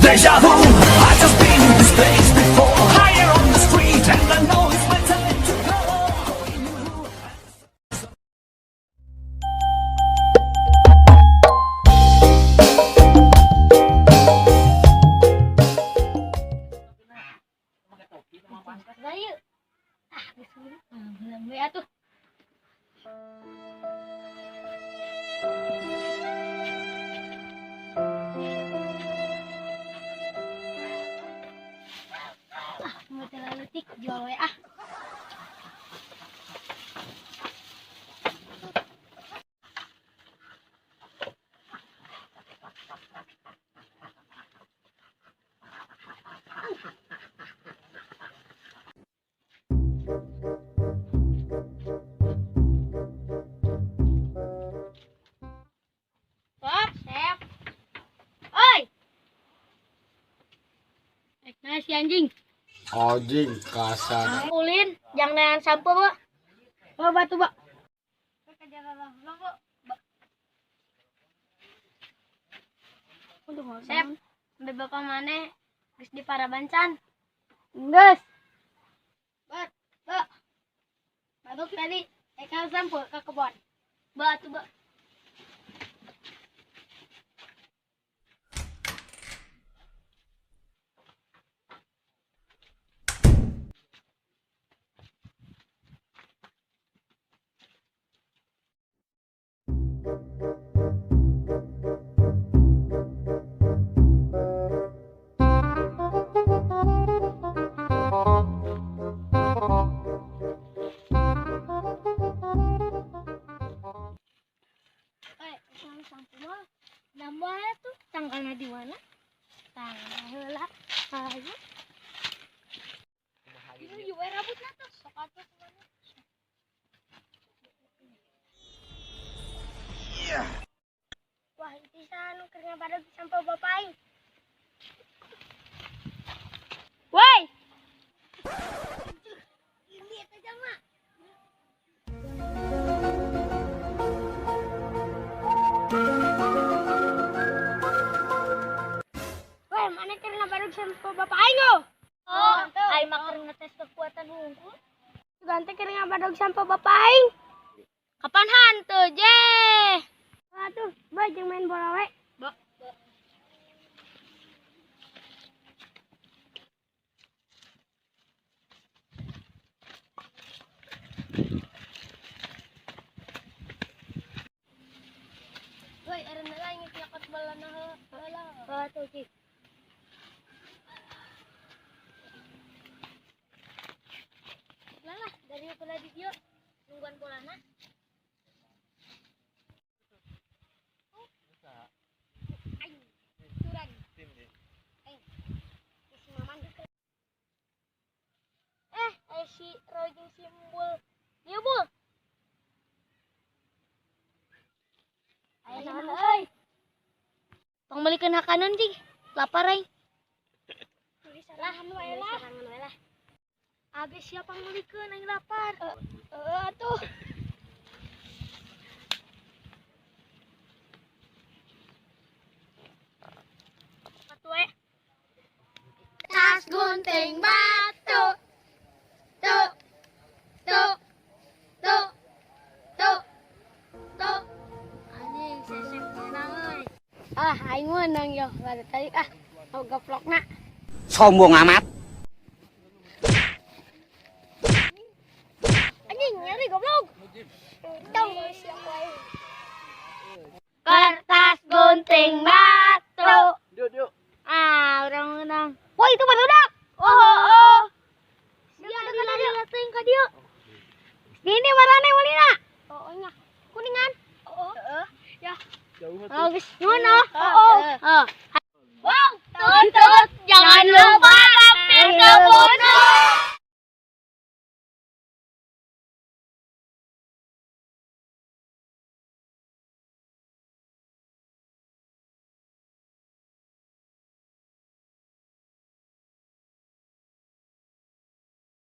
Deja vu, I've just been in this place before. Higher on the street, and I know it's my time to go. Ayo. Belum ya tuh. Mau terlalu tik jual WA. Sep. Oi. Nah si anjing. Anjing kasar. Ulin, jangan sampo, Bu. Oh, batu, Bu. Sep, ambil bapak mana? Geus di Parabancan. Geus. Bat, Bak. Baduk tadi ekal sampo ke kebon. Batu, Bu. Nambahnya tuh tanggalnya di mana? Tanggal lah, ayo. Ini juga rambutnya tuh, sok atuh semuanya. Wah, itu sana kerja pada sampai bapai. Woi. Lihat aja, Mak. Woi, mana karena baru sampai bapak ayo. Oh, ayo makan ngetes kekuatan unggul. Ganti karena baru sampai bapak aing. Kapan hantu, Je? Aduh, baju main bola we. Woi, arena lain nyakot bola nah bola. Tuh, Ci. Lah, dari bola di dia nungguan bolana. Si Rojing simbol dia Bu. Ayo euy. Tong balikeun hakaneun Cing. Lapar ai. Serangan wae lah. Abis siapa ngelikeun aing lapar. Atuh. Atuh we. Tas gunting batu. Tuh. Anjing sesek menang euy. Aing menang yo, bari tadi mau gaplokna. Sombong amat. Anjing nyari goblok. Tong siap wae. Kertas gunting batu. Yuk. Urang menang. Woi, itu barudak. Oh. Dia ada lihat teuing ka dieu. Ini warnanya Molina. Oh, nya. Kuningan. Heeh. Ya. Oh, geus ngono. Wow, tutut. Jangan lupa mampir ke Bono.